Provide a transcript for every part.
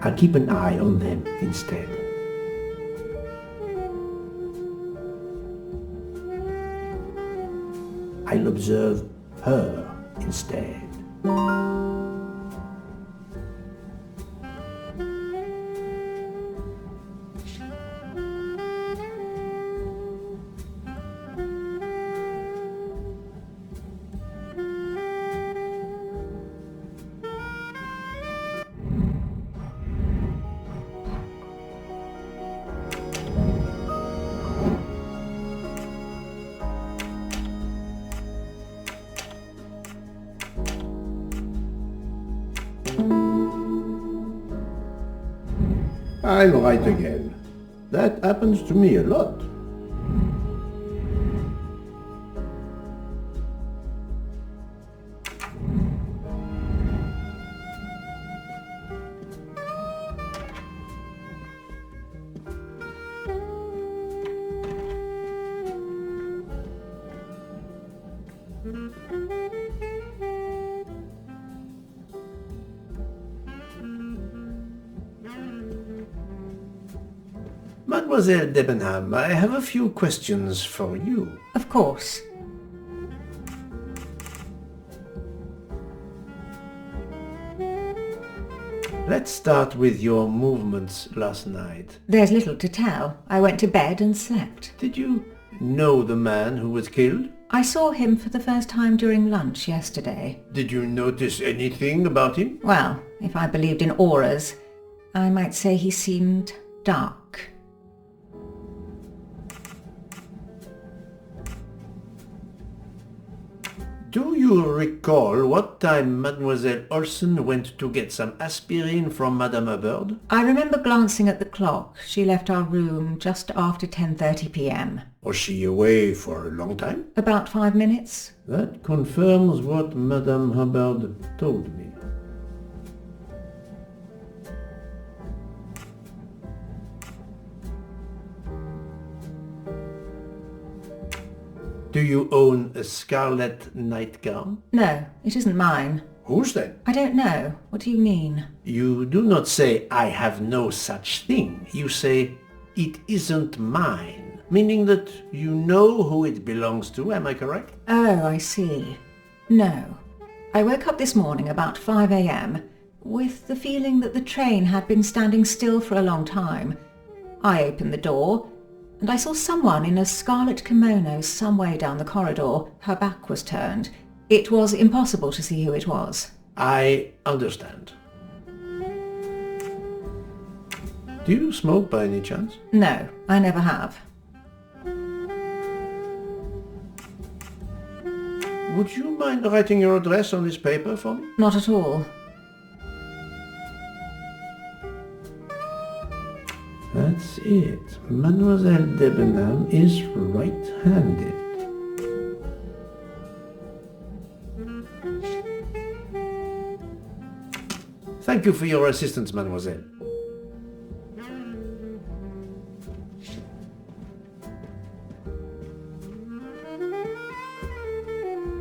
I'll keep an eye on them instead. I'll observe her instead. I'm right again. That happens to me a lot. Mademoiselle Debenham, I have a few questions for you. Of course. Let's start with your movements last night. There's little to tell. I went to bed and slept. Did you know the man who was killed? I saw him for the first time during lunch yesterday. Did you notice anything about him? Well, if I believed in auras, I might say he seemed dark. Do you recall what time Mademoiselle Olsen went to get some aspirin from Madame Hubbard? I remember glancing at the clock. She left our room just after 10:30 p.m. Was she away for a long time? About 5 minutes. That confirms what Madame Hubbard told me. Do you own a scarlet nightgown? No, it isn't mine. Whose then? I don't know. What do you mean? You do not say, I have no such thing. You say, it isn't mine, meaning that you know who it belongs to, am I correct? Oh, I see. No. I woke up this morning about 5 a.m. with the feeling that the train had been standing still for a long time. I opened the door, and I saw someone in a scarlet kimono some way down the corridor. Her back was turned. It was impossible to see who it was. I understand. Do you smoke by any chance? No, I never have. Would you mind writing your address on this paper for me? Not at all. That's it. Mademoiselle Debenham is right-handed. Thank you for your assistance, mademoiselle.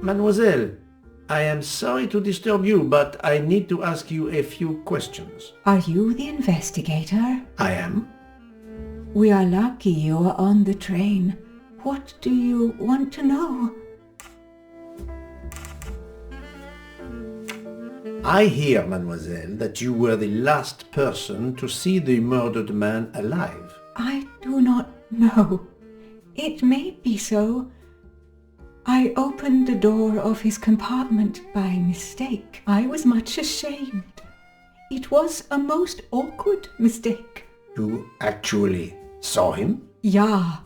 Mademoiselle, I am sorry to disturb you, but I need to ask you a few questions. Are you the investigator? I am. We are lucky you are on the train. What do you want to know? I hear, mademoiselle, that you were the last person to see the murdered man alive. I do not know. It may be so. I opened the door of his compartment by mistake. I was much ashamed. It was a most awkward mistake. You actually saw him? Yeah,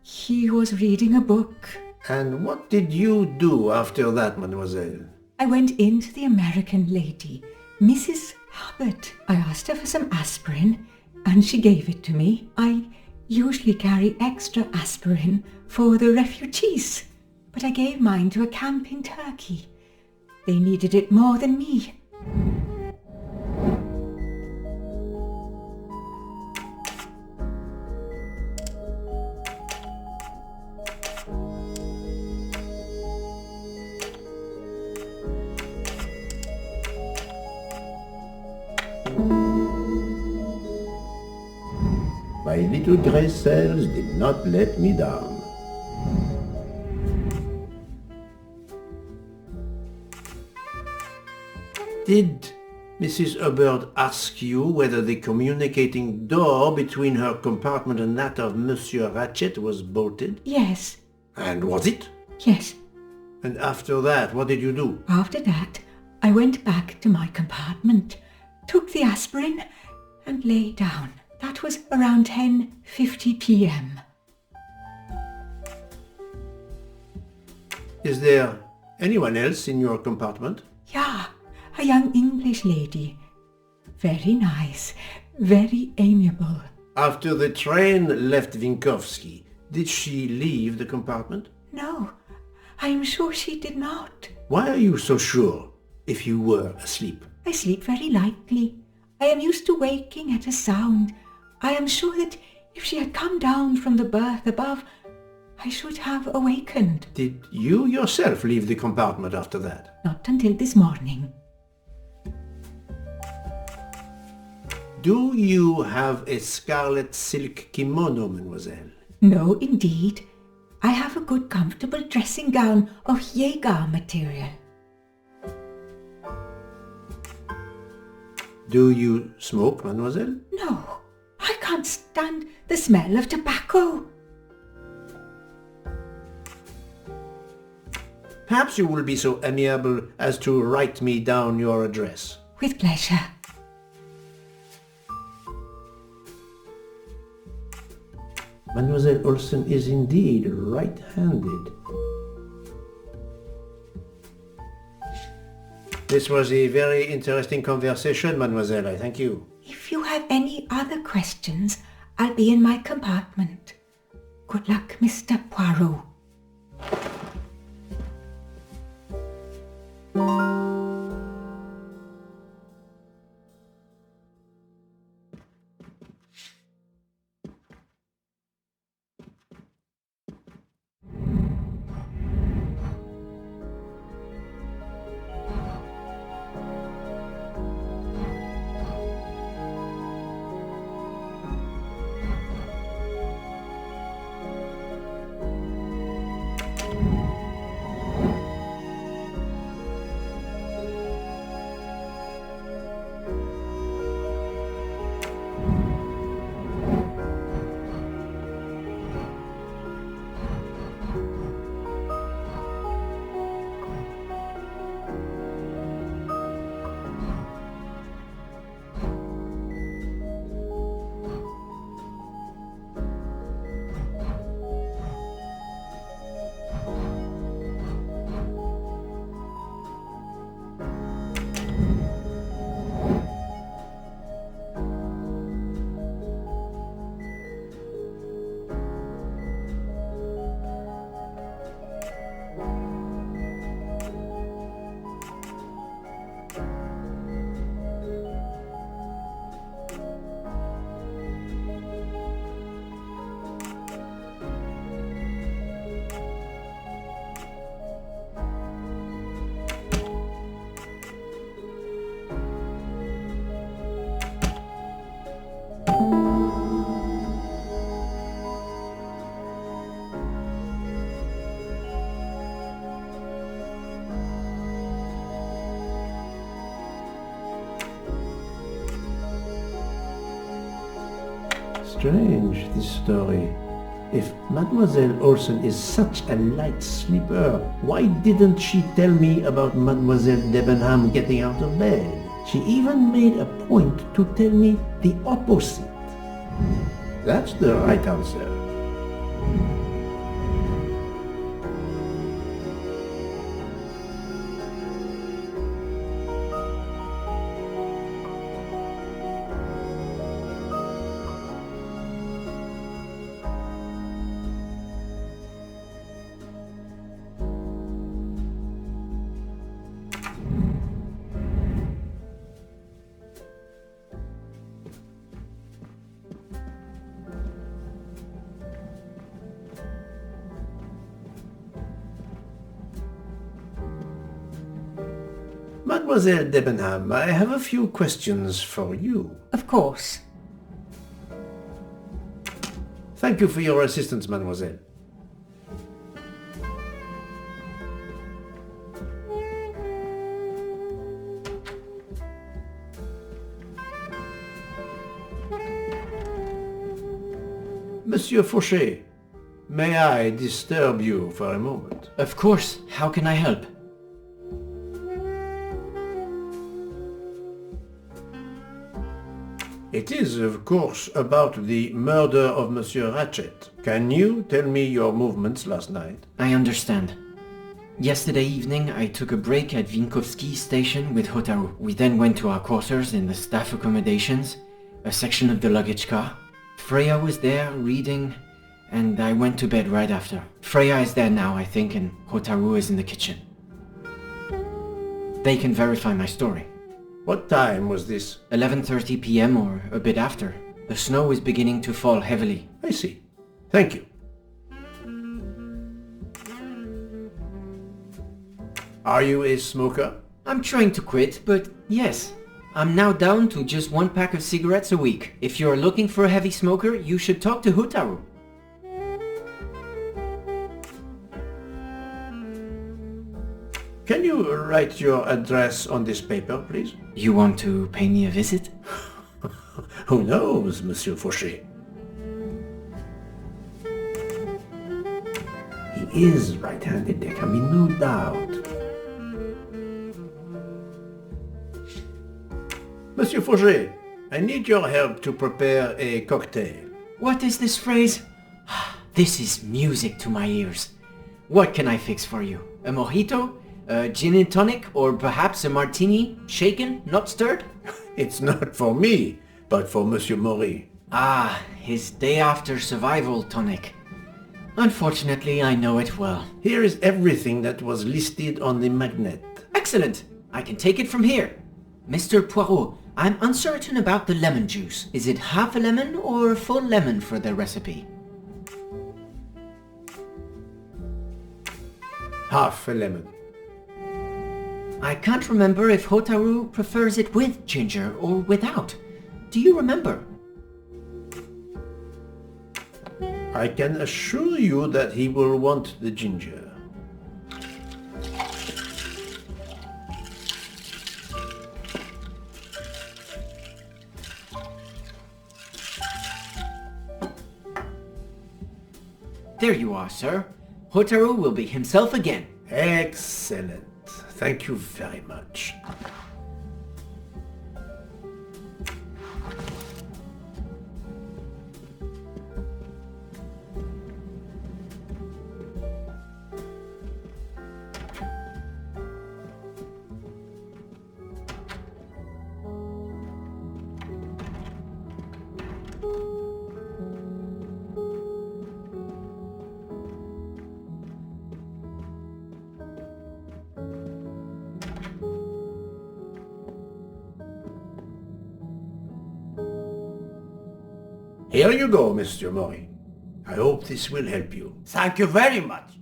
he was reading a book. And what did you do after that, mademoiselle? I went in to the American lady, Mrs. Hubbard. I asked her for some aspirin, and she gave it to me. I usually carry extra aspirin for the refugees, but I gave mine to a camp in Turkey. They needed it more than me. My little grey cells did not let me down. Did Mrs. Hubbard ask you whether the communicating door between her compartment and that of Monsieur Ratchet was bolted? Yes. And was it? Yes. And after that, what did you do? After that, I went back to my compartment, took the aspirin, and lay down. That was around 10:50 p.m. Is there anyone else in your compartment? Yeah, a young English lady. Very nice, very amiable. After the train left Vinkovsky, did she leave the compartment? No, I am sure she did not. Why are you so sure, if you were asleep? I sleep very lightly. I am used to waking at a sound. I am sure that if she had come down from the berth above, I should have awakened. Did you yourself leave the compartment after that? Not until this morning. Do you have a scarlet silk kimono, mademoiselle? No, indeed. I have a good comfortable dressing gown of Jaeger material. Do you smoke, mademoiselle? No, I can't stand the smell of tobacco. Perhaps you will be so amiable as to write me down your address. With pleasure. Mademoiselle Olsen is indeed right-handed. This was a very interesting conversation, mademoiselle. I thank you. If you have any other questions, I'll be in my compartment. Good luck, Mr. Poirot. strange, this story. If Mademoiselle Olsen is such a light sleeper, why didn't she tell me about Mademoiselle Debenham getting out of bed? She even made a point to tell me the opposite. That's the right answer. Mademoiselle Debenham, I have a few questions for you. Of course. Thank you for your assistance, mademoiselle. Monsieur Fauché, may I disturb you for a moment? Of course. How can I help? It is, of course, about the murder of Monsieur Ratchet. Can you tell me your movements last night? I understand. Yesterday evening I took a break at Vinkovsky station with Hotaru. We then went to our quarters in the staff accommodations, a section of the luggage car. Freya was there reading, and I went to bed right after. Freya is there now, I think, and Hotaru is in the kitchen. They can verify my story. What time was this? 11:30 p.m. or a bit after. The snow is beginning to fall heavily. I see. Thank you. Are you a smoker? I'm trying to quit, but yes. I'm now down to just one pack of cigarettes a week. If you're looking for a heavy smoker, you should talk to Hotaru. Can you write your address on this paper, please? You want to pay me a visit? Who knows, Monsieur Fauché? He is right-handed, there can be no doubt. Monsieur Fauché, I need your help to prepare a cocktail. What is this phrase? This is music to my ears. What can I fix for you? A mojito? A gin and tonic? Or perhaps a martini? Shaken, not stirred? It's not for me, but for Monsieur Maury. Ah, his day after survival tonic. Unfortunately, I know it well. Here is everything that was listed on the magnet. Excellent! I can take it from here. Mr. Poirot, I'm uncertain about the lemon juice. Is it half a lemon or a full lemon for the recipe? Half a lemon. I can't remember if Hotaru prefers it with ginger or without. Do you remember? I can assure you that he will want the ginger. There you are, sir. Hotaru will be himself again. Excellent. Thank you very much. Here you go, Mr. Maury. I hope this will help you. Thank you very much.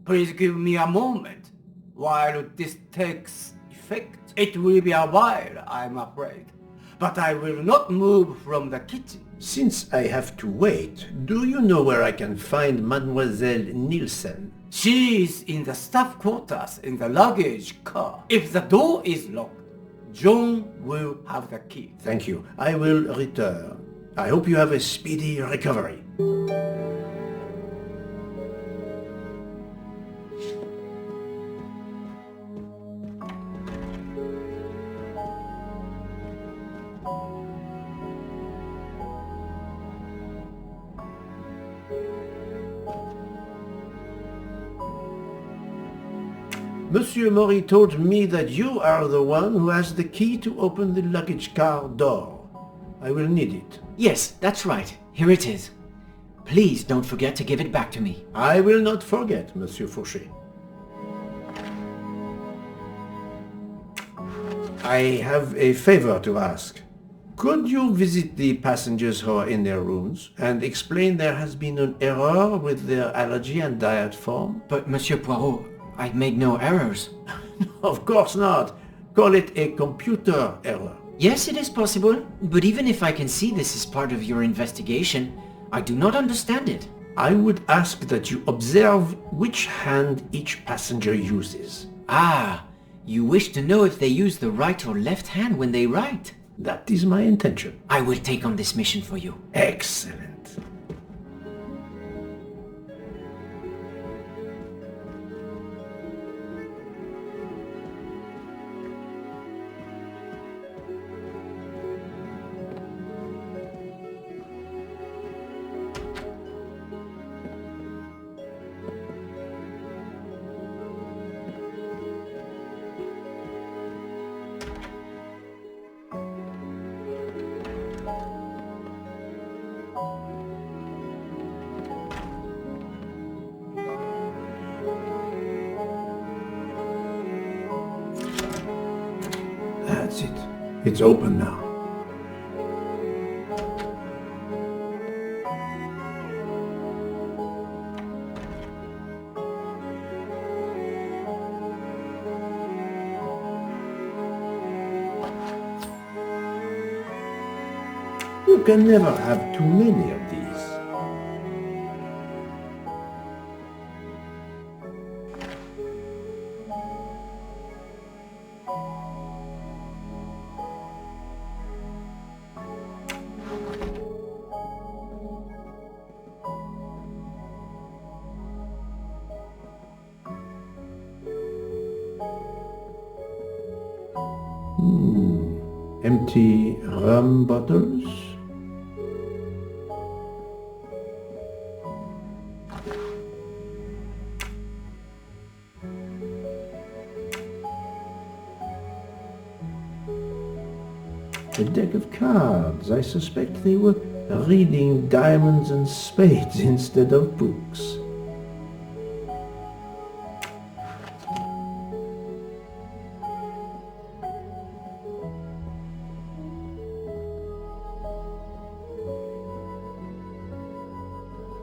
Please give me a moment while this takes effect. It will be a while, I'm afraid. But I will not move from the kitchen. Since I have to wait, do you know where I can find Mademoiselle Nielsen? She is in the staff quarters in the luggage car. If the door is locked, John will have the key. Thank you. I will return. I hope you have a speedy recovery. Monsieur Mori told me that you are the one who has the key to open the luggage car door. I will need it. Yes, that's right. Here it is. Please don't forget to give it back to me. I will not forget, Monsieur Fauché. I have a favor to ask. Could you visit the passengers who are in their rooms and explain there has been an error with their allergy and diet form? But Monsieur Poirot, I've made no errors. Of course not. Call it a computer error. Yes, it is possible, but even if I can see this is part of your investigation, I do not understand it. I would ask that you observe which hand each passenger uses. Ah, you wish to know if they use the right or left hand when they write? That is my intention. I will take on this mission for you. Excellent. That's it. It's open now. You can never have too many of these. Empty rum bottles. A deck of cards. I suspect they were reading diamonds and spades instead of books.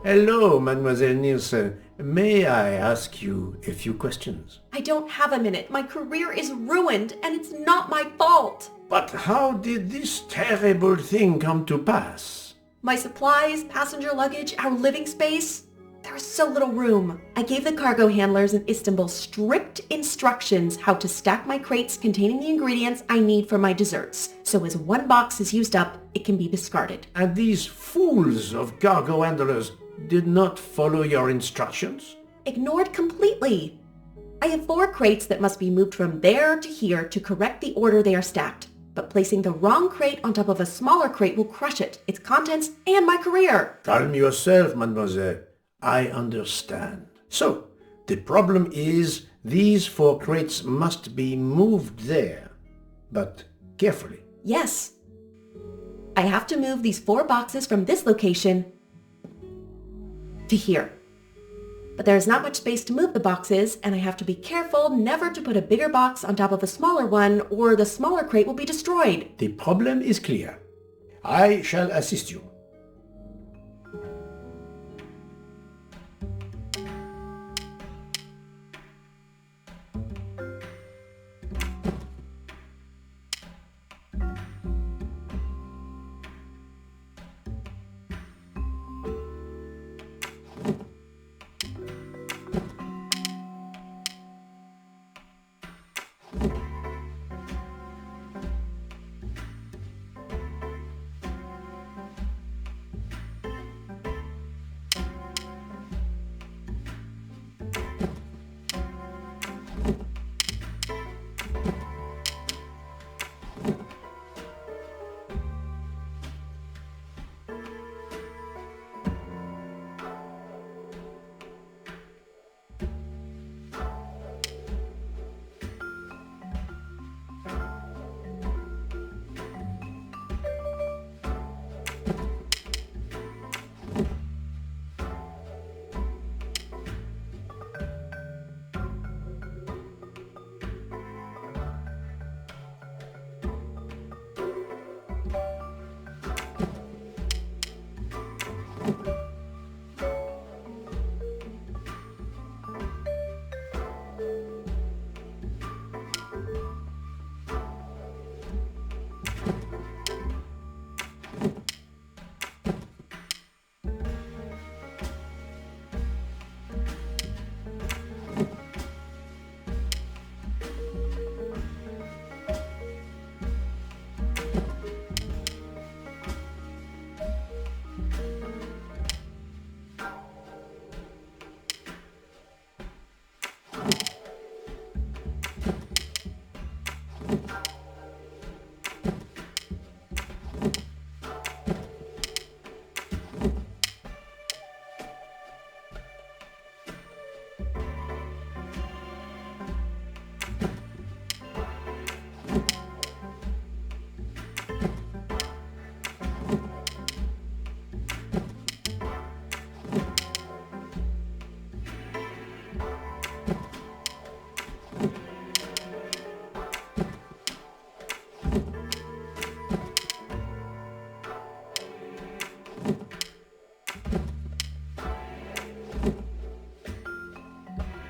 Hello, Mademoiselle Nielsen. May I ask you a few questions? I don't have a minute. My career is ruined, and it's not my fault. But how did this terrible thing come to pass? My supplies, passenger luggage, our living space. There is so little room. I gave the cargo handlers in Istanbul strict instructions how to stack my crates containing the ingredients I need for my desserts. So as one box is used up, it can be discarded. And these fools of cargo handlers did not follow your instructions? Ignored completely. I have 4 crates that must be moved from there to here to correct the order they are stacked. But placing the wrong crate on top of a smaller crate will crush it, its contents, and my career. Calm yourself, mademoiselle. I understand. So, the problem is these 4 crates must be moved there. But carefully. Yes. I have to move these 4 boxes from this location to here. But there is not much space to move the boxes, and I have to be careful never to put a bigger box on top of a smaller one, or the smaller crate will be destroyed. The problem is clear. I shall assist you.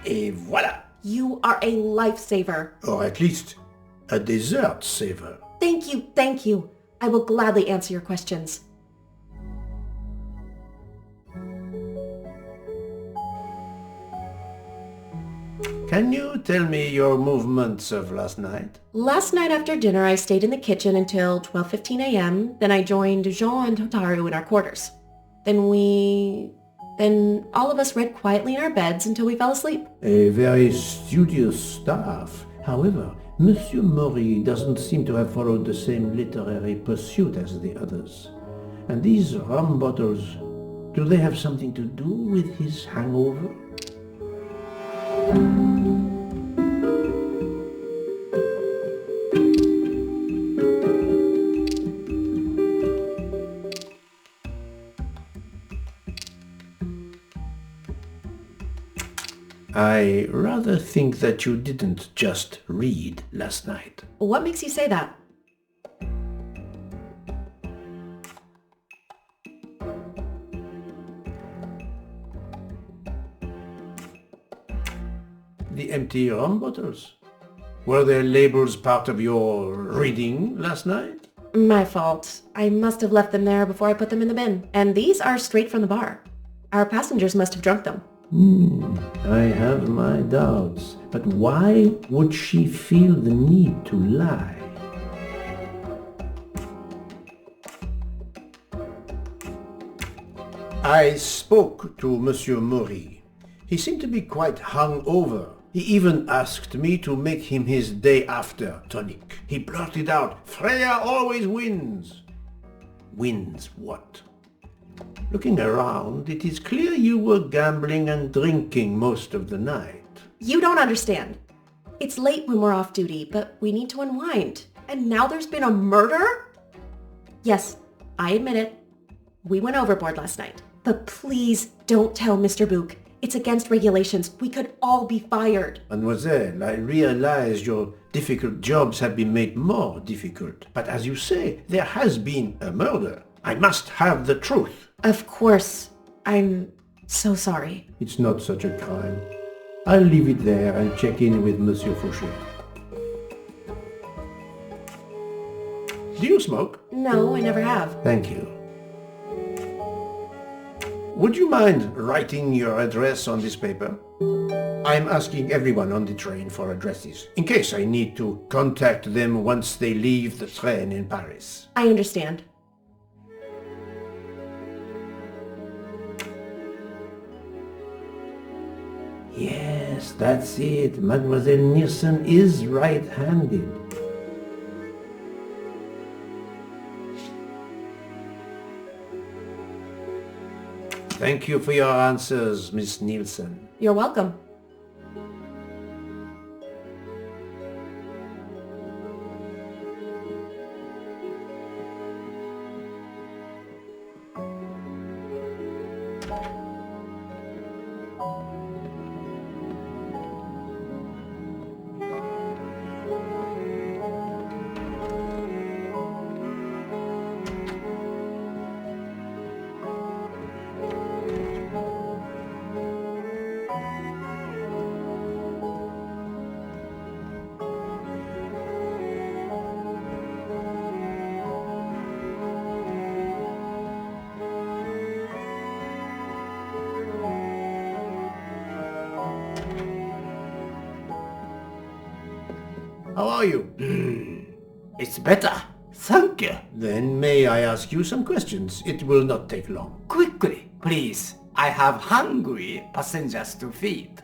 Et voilà! You are a lifesaver. Or at least, a dessert saver. Thank you, thank you. I will gladly answer your questions. Can you tell me your movements of last night? Last night after dinner, I stayed in the kitchen until 12:15 a.m. Then I joined Jean and Hotaru in our quarters. Then all of us read quietly in our beds until we fell asleep. A very studious staff. However, Monsieur Mori doesn't seem to have followed the same literary pursuit as the others. And these rum bottles, do they have something to do with his hangover? I rather think that you didn't just read last night. What makes you say that? The empty rum bottles. Were their labels part of your reading last night? My fault. I must have left them there before I put them in the bin. And these are straight from the bar. Our passengers must have drunk them. I have my doubts. But why would she feel the need to lie? I spoke to Monsieur Mori. He seemed to be quite hungover. He even asked me to make him his day after tonic. He blurted out, "Freya always wins." Wins what? Looking around, it is clear you were gambling and drinking most of the night. You don't understand. It's late when we're off duty, but we need to unwind. And now there's been a murder? Yes, I admit it. We went overboard last night. But please don't tell Mr. Book. It's against regulations. We could all be fired. Mademoiselle, I realize your difficult jobs have been made more difficult. But as you say, there has been a murder. I must have the truth. Of course. I'm so sorry. It's not such a crime. I'll leave it there and check in with Monsieur Fauché. Do you smoke? No, I never have. Thank you. Would you mind writing your address on this paper? I'm asking everyone on the train for addresses, in case I need to contact them once they leave the train in Paris. I understand. Yes, that's it. Mademoiselle Niersen is right-handed. Thank you for your answers, Miss Nielsen. You're welcome. How are you? It's better. Thank you. Then may I ask you some questions? It will not take long. Quickly, please. I have hungry passengers to feed.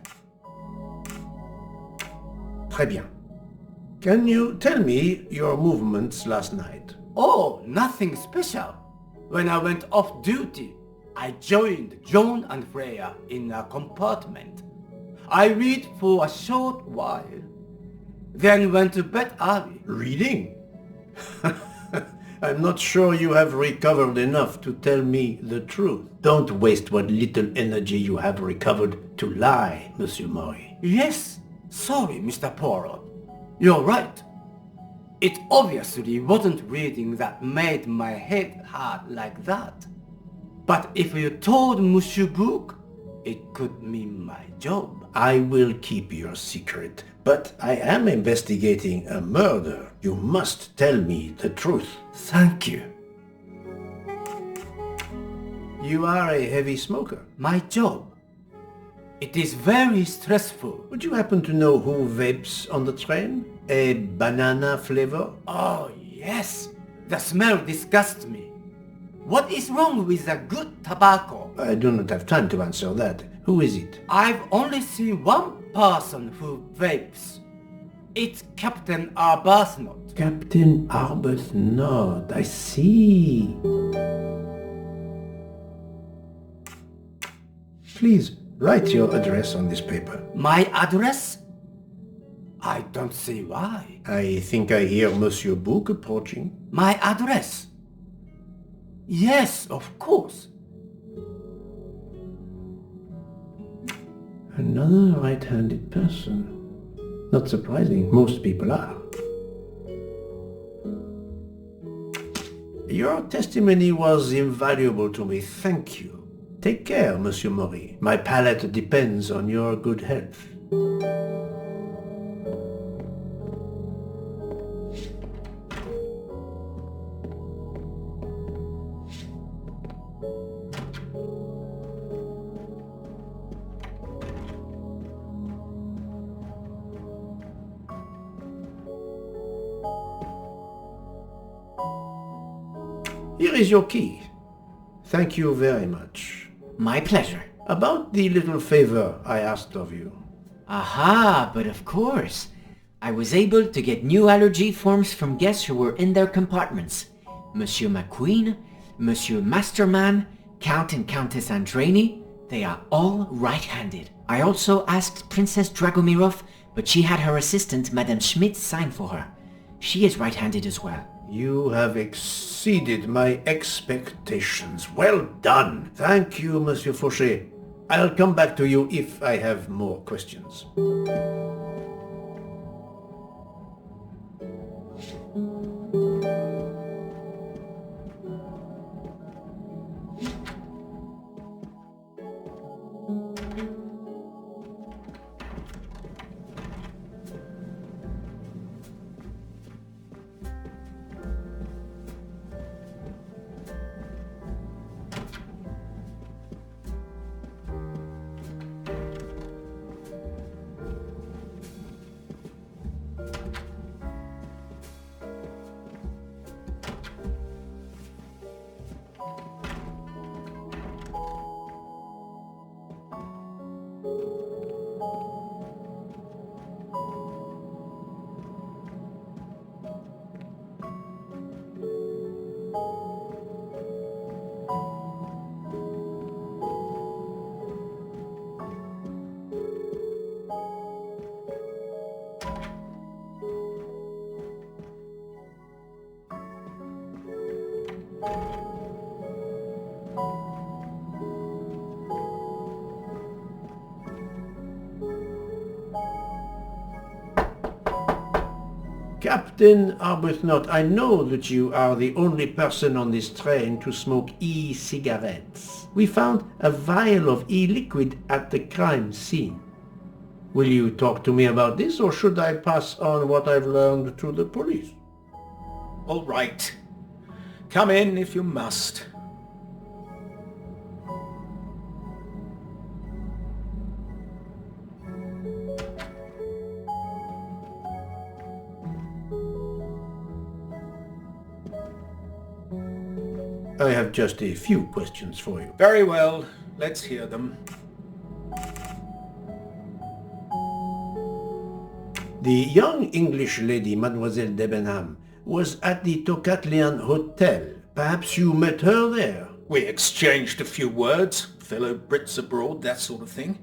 Très bien. Can you tell me your movements last night? Oh, nothing special. When I went off duty, I joined John and Freya in a compartment. I read for a short while, then went to bed early. Reading? I'm not sure you have recovered enough to tell me the truth. Don't waste what little energy you have recovered to lie, Monsieur Mori. Yes, sorry, Mr. Poirot. You're right. It obviously wasn't reading that made my head hurt like that. But if you told Monsieur Book, it could mean my job. I will keep your secret, but I am investigating a murder. You must tell me the truth. Thank you. You are a heavy smoker. My job. It is very stressful. Would you happen to know who vapes on the train? A banana flavor? Oh, yes. The smell disgusts me. What is wrong with a good tobacco? I do not have time to answer that. Who is it? I've only seen one person who vapes. It's Captain Arbuthnot. Captain Arbuthnot. I see. Please, write your address on this paper. My address? I don't see why. I think I hear Monsieur Book approaching. My address? Yes, of course. Another right-handed person. Not surprising, most people are. Your testimony was invaluable to me, thank you. Take care, Monsieur Mori. My palate depends on your good health. Here is your key. Thank you very much. My pleasure. About the little favor I asked of you. Aha, but of course. I was able to get new allergy forms from guests who were in their compartments. Monsieur McQueen, Monsieur Masterman, Count and Countess Andreni, they are all right-handed. I also asked Princess Dragomirov, but she had her assistant, Madame Schmidt, sign for her. She is right-handed as well. You have exceeded my expectations. Well done. Thank you, Monsieur Fauché. I'll come back to you if I have more questions. Captain Arbuthnot, I know that you are the only person on this train to smoke e-cigarettes. We found a vial of e-liquid at the crime scene. Will you talk to me about this, or should I pass on what I've learned to the police? All right. Come in if you must. I have just a few questions for you. Very well. Let's hear them. The young English lady, Mademoiselle Debenham, was at the Tocatlian Hotel. Perhaps you met her there? We exchanged a few words, fellow Brits abroad, that sort of thing.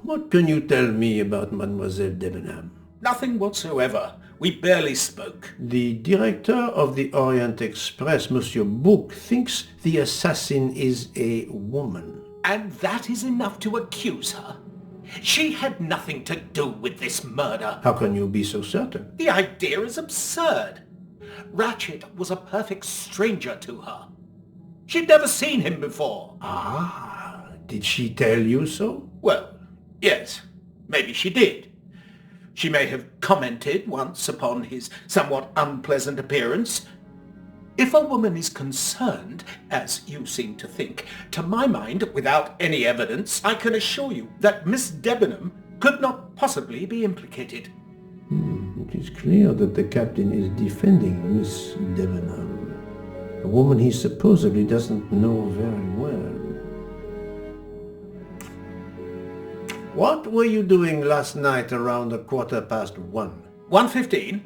What can you tell me about Mademoiselle Debenham? Nothing whatsoever. We barely spoke. The director of the Orient Express, Monsieur Bouc, thinks the assassin is a woman. And that is enough to accuse her. She had nothing to do with this murder. How can you be so certain? The idea is absurd. Ratchet was a perfect stranger to her. She'd never seen him before. Ah, did she tell you so? Well, yes, maybe she did. She may have commented once upon his somewhat unpleasant appearance. If a woman is concerned, as you seem to think, to my mind, without any evidence, I can assure you that Miss Debenham could not possibly be implicated. It is clear that the captain is defending Miss Debenham, a woman he supposedly doesn't know very well. What were you doing last night around 1:15? 1:15?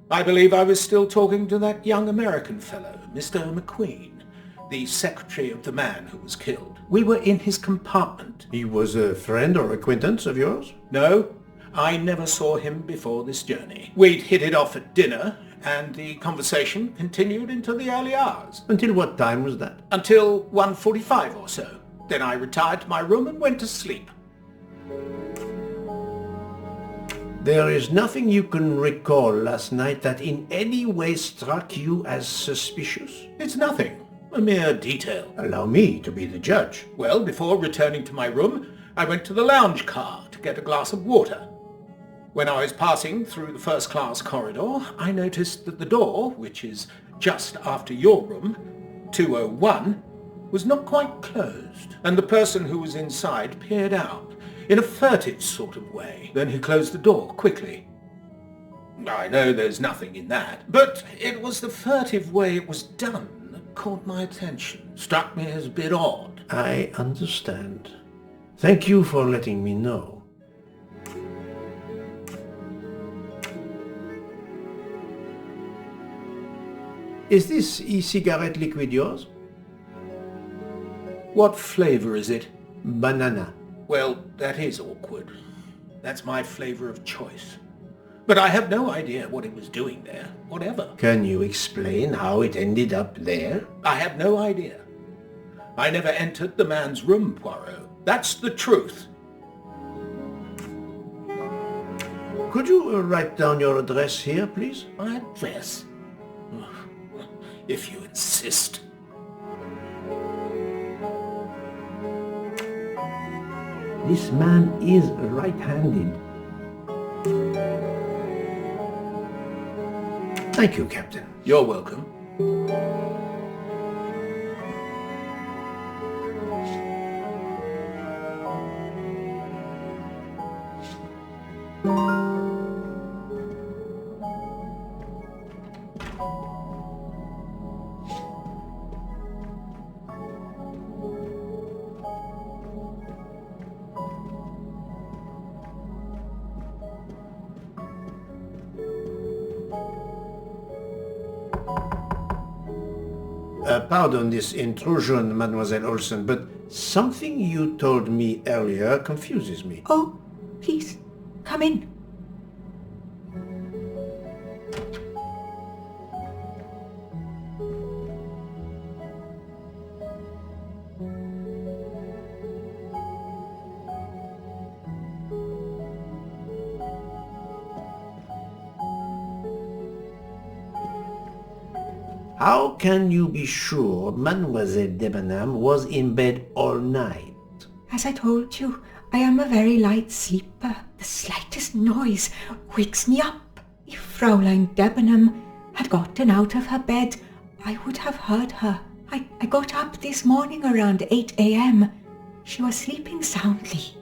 I believe I was still talking to that young American fellow, Mr. McQueen, the secretary of the man who was killed. We were in his compartment. He was a friend or acquaintance of yours? No, I never saw him before this journey. We'd hit it off at dinner, and the conversation continued into the early hours. Until what time was that? Until 1:45 or so. Then I retired to my room and went to sleep. There is nothing you can recall last night that in any way struck you as suspicious? It's nothing. A mere detail. Allow me to be the judge. Well, before returning to my room, I went to the lounge car to get a glass of water. When I was passing through the first-class corridor, I noticed that the door, which is just after your room, 201, was not quite closed, and the person who was inside peered out in a furtive sort of way. Then he closed the door quickly. I know there's nothing in that, but it was the furtive way it was done that caught my attention. Struck me as a bit odd. I understand. Thank you for letting me know. Is this e-cigarette liquid yours? What flavor is it? Banana. Well, that is awkward. That's my flavor of choice. But I have no idea what it was doing there, whatever. Can you explain how it ended up there? I have no idea. I never entered the man's room, Poirot. That's the truth. Could you write down your address here, please? My address? If you insist. This man is right-handed. Thank you, Captain. You're welcome. Pardon this intrusion, Mademoiselle Olsen, but something you told me earlier confuses me. Oh, please, come in. How can you be sure Mademoiselle Debenham was in bed all night? As I told you, I am a very light sleeper. The slightest noise wakes me up. If Fraulein Debenham had gotten out of her bed, I would have heard her. I got up this morning around 8 a.m. She was sleeping soundly.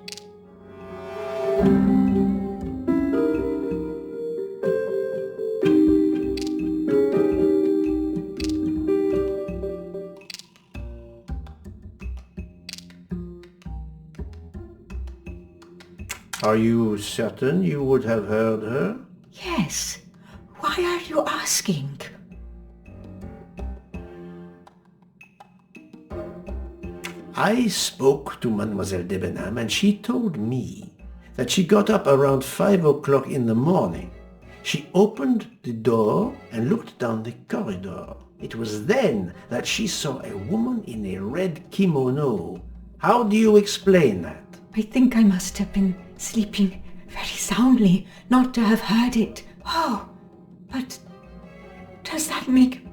Are you certain you would have heard her? Yes. Why are you asking? I spoke to Mademoiselle Debenham and she told me that she got up around 5 o'clock in the morning. She opened the door and looked down the corridor. It was then that she saw a woman in a red kimono. How do you explain that? I think I must have been sleeping very soundly not to have heard it. Oh, but does that make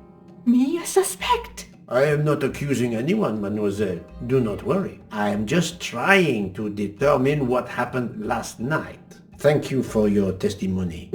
me a suspect? I am not accusing anyone, mademoiselle. Do not worry. I am just trying to determine what happened last night. Thank you for your testimony.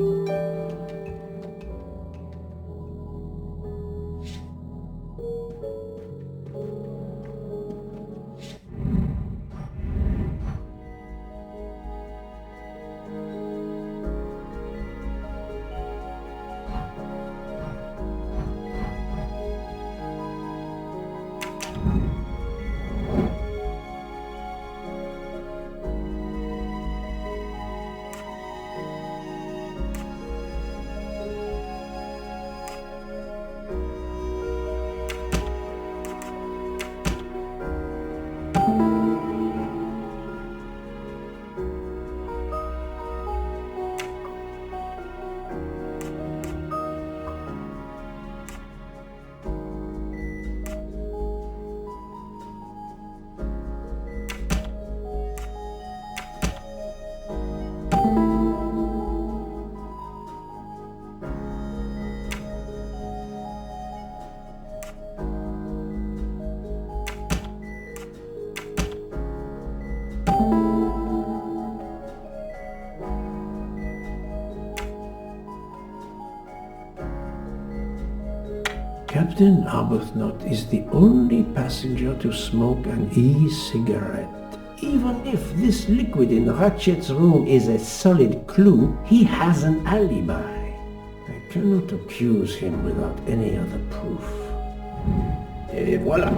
Captain Arbuthnot is the only passenger to smoke an e-cigarette. Even if this liquid in Ratchet's room is a solid clue, he has an alibi. I cannot accuse him without any other proof. Et voilà.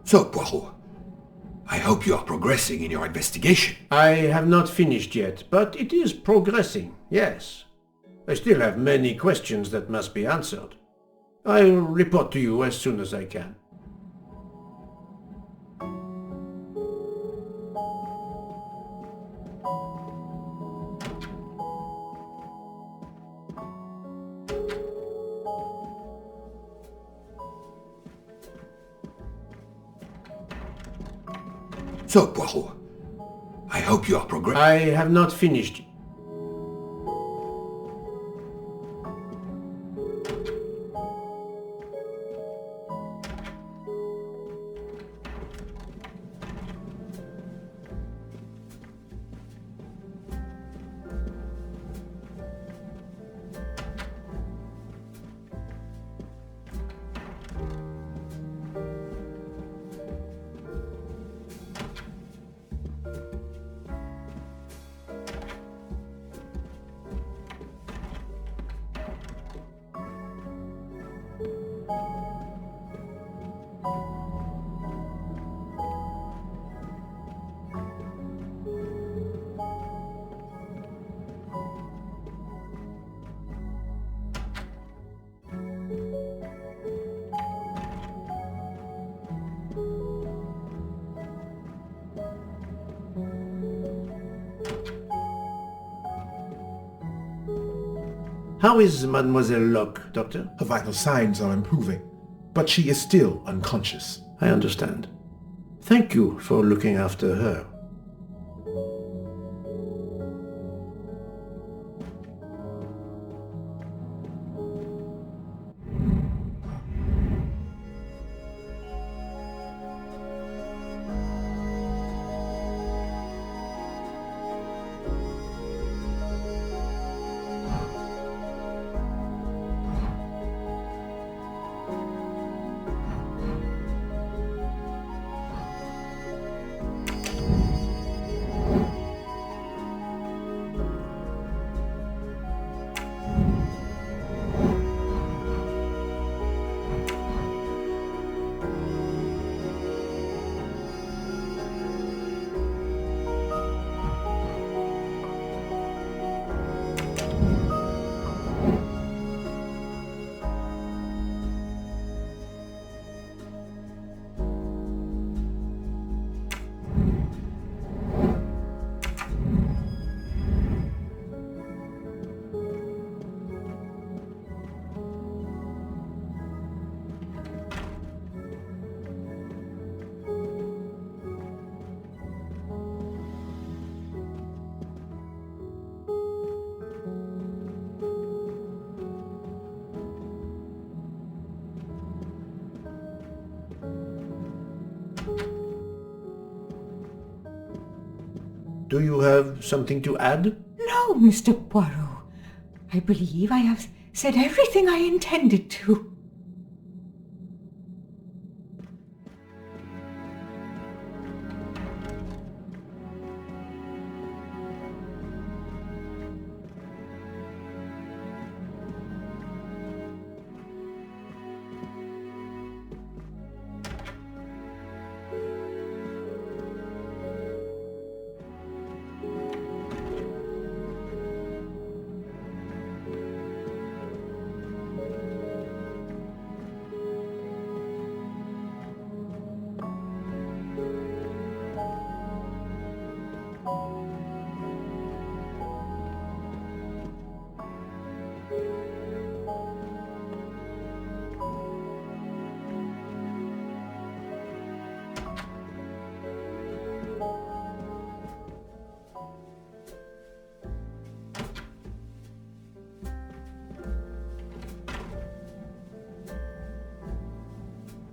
So, Poirot, I hope you are progressing in your investigation. I have not finished yet, but it is progressing, yes. I still have many questions that must be answered. I'll report to you as soon as I can. So, Poirot, I hope you are progressing. I have not finished. How is Mademoiselle Locke, Doctor? Her vital signs are improving, but she is still unconscious. I understand. Thank you for looking after her. Do you have something to add? No, Mr. Poirot. I believe I have said everything I intended to.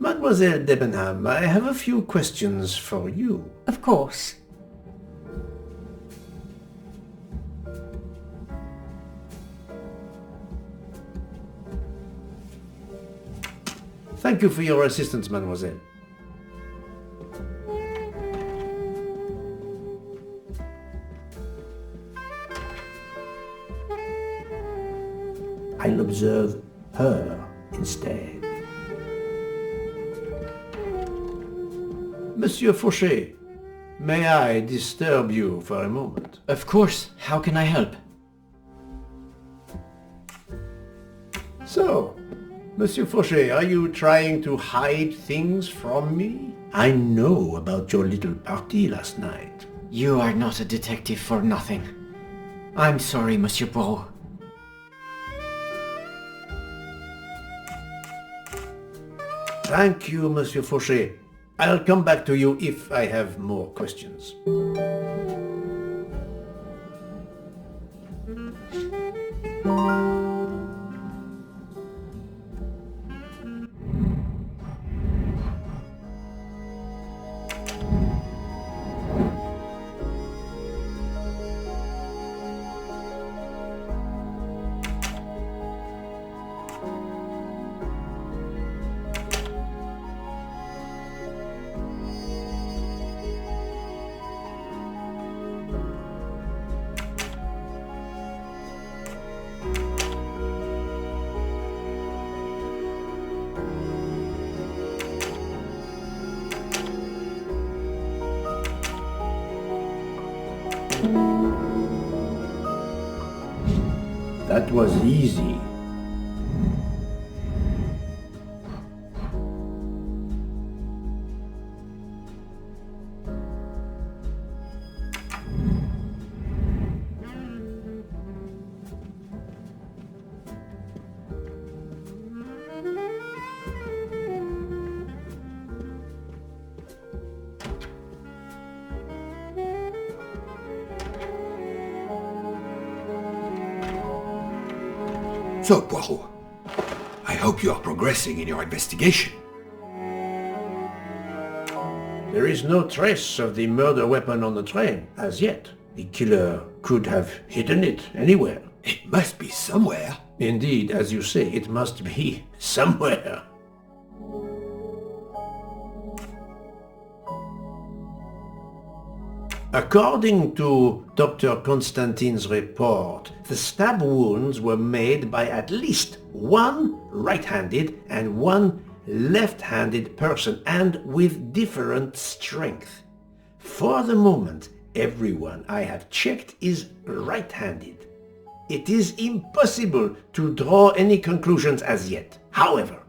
Mademoiselle Debenham, I have a few questions for you. Of course. Thank you for your assistance, mademoiselle. I'll observe her instead. Monsieur Fauchet, may I disturb you for a moment? Of course. How can I help? So, Monsieur Fauchet, are you trying to hide things from me? I know about your little party last night. You are not a detective for nothing. I'm sorry, Monsieur Poirot. Thank you, Monsieur Fauchet. I'll come back to you if I have more questions. That was easy. So, Poirot, I hope you are progressing in your investigation. There is no trace of the murder weapon on the train, as yet. The killer could have hidden it anywhere. It must be somewhere. Indeed, as you say, it must be somewhere. According to Dr. Constantine's report, the stab wounds were made by at least one right-handed and one left-handed person, and with different strength. For the moment, everyone I have checked is right-handed. It is impossible to draw any conclusions as yet. However,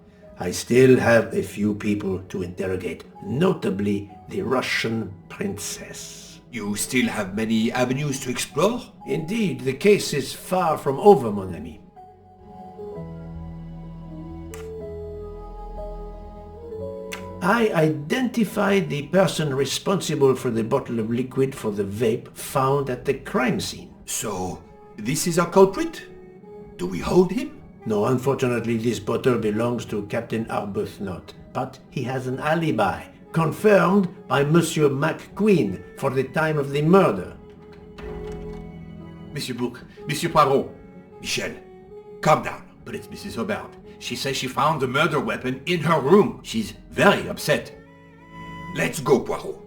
I still have a few people to interrogate, notably the Russian princess. You still have many avenues to explore? Indeed, the case is far from over, mon ami. I identified the person responsible for the bottle of liquid for the vape found at the crime scene. So, this is our culprit? Do we hold him? No, unfortunately this bottle belongs to Captain Arbuthnot, but he has an alibi, confirmed by Monsieur McQueen for the time of the murder. Monsieur Bourque, Monsieur Poirot. Michel, calm down. But it's Mrs. Hobart. She says she found the murder weapon in her room. She's very upset. Let's go, Poirot.